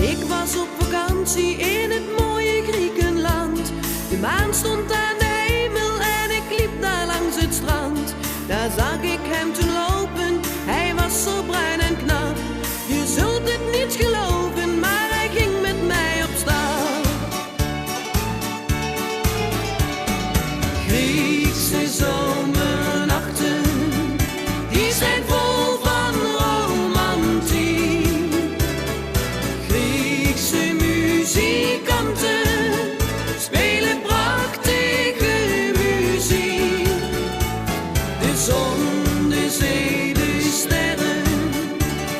Ik was op vakantie in het mooie Griekenland. De maan stond aan de hemel en ik liep daar langs het strand. Daar zag ik hem toen lopen, hij was zo bruin en knap. Je zult het niet geloven, maar hij ging met mij op stap. Griekse zomernachten, die zijn vol van romantiek. Griekse muzikanten spelen prachtige muziek. De zon, de zee, de sterren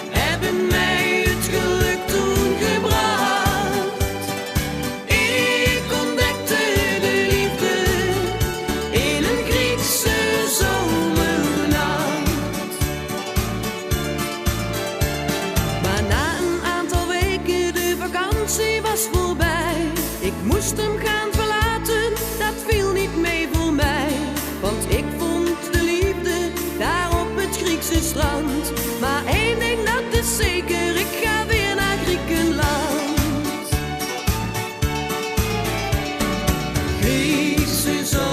hebben mij het geluk toen gebracht. Ik ontdekte de liefde in een Griekse zomernacht. Maar na een aantal weken, de vakantie was voorbij. Ik moest hem gaan verlaten, dat viel niet mee voor mij. Want ik vond de liefde daar op het Griekse strand. Maar één ding, dat is zeker, ik ga weer naar Griekenland. Griekse zon.